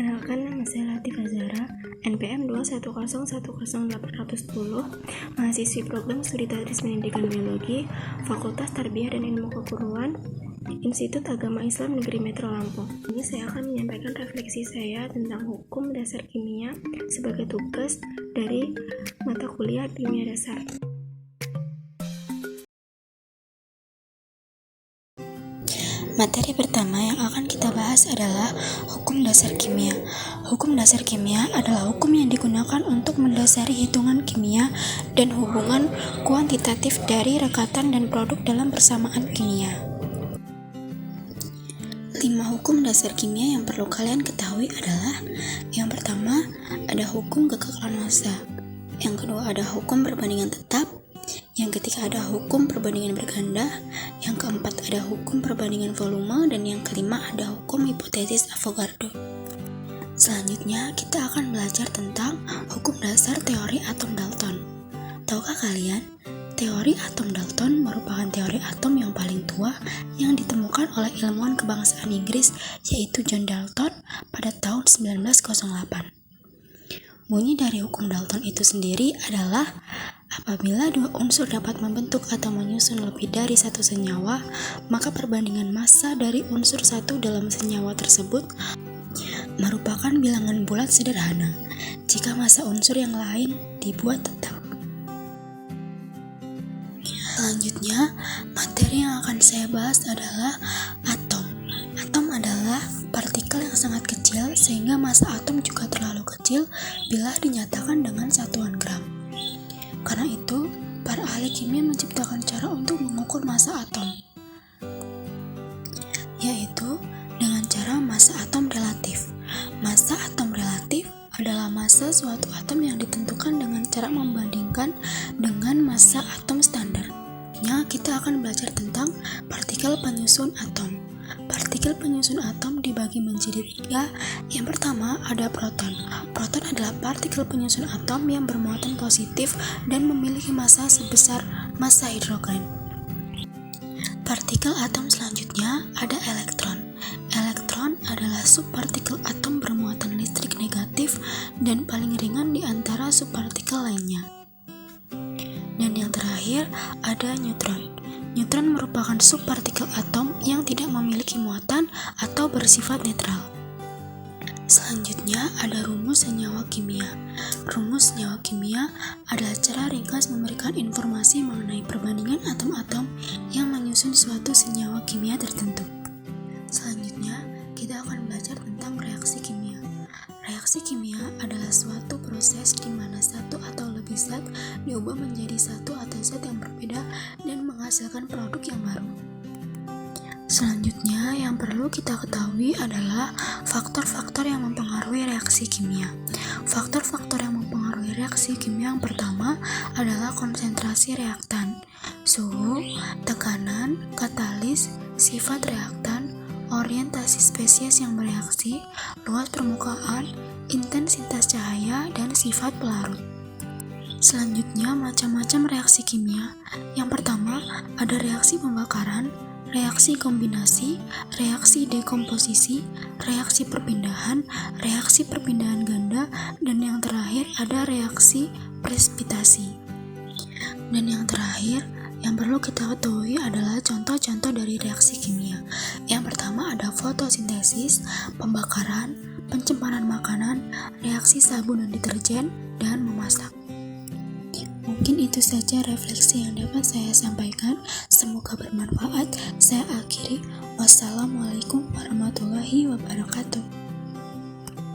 Perkenalkan, nama saya Latifah Zahra, NPM 210108810, mahasiswi program studi tadris pendidikan biologi, Fakultas Tarbiyah dan Ilmu Keguruan, Institut Agama Islam Negeri Metro Lampung. Ini saya akan menyampaikan refleksi saya tentang hukum dasar kimia sebagai tugas dari mata kuliah kimia dasar. Materi pertama yang akan kita bahas adalah hukum dasar kimia. Hukum dasar kimia adalah hukum yang digunakan untuk mendasari hitungan kimia dan hubungan kuantitatif dari rekatan dan produk dalam persamaan kimia. 5 hukum dasar kimia yang perlu kalian ketahui adalah: yang pertama, ada hukum kekekalan massa. Yang kedua, ada hukum perbandingan tetap. Yang ketiga, ada hukum perbandingan berganda. Yang keempat, ada hukum perbandingan volume. Dan yang kelima, ada hukum hipotesis Avogadro. Selanjutnya, kita akan belajar tentang hukum dasar teori atom Dalton. Tahukah kalian, teori atom Dalton merupakan teori atom yang paling tua yang ditemukan oleh ilmuwan kebangsaan Inggris, yaitu John Dalton pada tahun 1908. Bunyi dari hukum Dalton itu sendiri adalah: apabila dua unsur dapat membentuk atau menyusun lebih dari satu senyawa, maka perbandingan massa dari unsur satu dalam senyawa tersebut merupakan bilangan bulat sederhana jika massa unsur yang lain dibuat tetap. Selanjutnya, materi yang akan saya bahas adalah atom. Atom adalah partikel yang sangat kecil sehingga massa atom juga terlalu kecil bila dinyatakan dengan satuan gram. Karena itu, para ahli kimia menciptakan cara untuk mengukur massa atom, yaitu dengan cara massa atom relatif. Massa atom relatif adalah massa suatu atom yang ditentukan dengan cara membandingkan dengan massa atom standar. Kita akan belajar tentang partikel penyusun atom. Partikel penyusun atom dibagi menjadi 3. Yang pertama, ada proton. Proton adalah partikel penyusun atom yang bermuatan positif dan memiliki massa sebesar massa hidrogen. Partikel atom selanjutnya ada elektron. Elektron adalah subpartikel atom bermuatan listrik negatif dan paling ringan di antara subpartikel lainnya. Dan yang terakhir ada neutron. Neutron merupakan subpartikel atom yang tidak memiliki muatan atau bersifat netral. Selanjutnya ada rumus senyawa kimia. Rumus senyawa kimia adalah cara ringkas memberikan informasi mengenai perbandingan atom-atom yang menyusun suatu senyawa kimia tertentu. Selanjutnya, kita akan belajar tentang reaksi kimia. Reaksi kimia adalah suatu proses di mana satu atau lebih zat diubah menjadi satu atau zat yang berbeda dan menghasilkan produk yang baru. Selanjutnya, yang perlu kita ketahui adalah faktor-faktor yang mempengaruhi reaksi kimia. Faktor-faktor yang mempengaruhi reaksi kimia yang pertama adalah konsentrasi reaktan, suhu, tekanan, katalis, sifat reaktan, orientasi spesies yang bereaksi, luas permukaan, intensitas cahaya, dan sifat pelarut. Selanjutnya, macam-macam reaksi kimia. Yang pertama, ada reaksi pembakaran, reaksi kombinasi, reaksi dekomposisi, reaksi perpindahan ganda, dan yang terakhir ada reaksi presipitasi. Dan yang terakhir, yang perlu kita ketahui adalah contoh-contoh dari reaksi kimia. Yang pertama ada fotosintesis, pembakaran, pencemaran makanan, reaksi sabun dan deterjen, dan memasak. Mungkin itu saja refleksi yang dapat saya sampaikan. Semoga bermanfaat. Saya akhiri.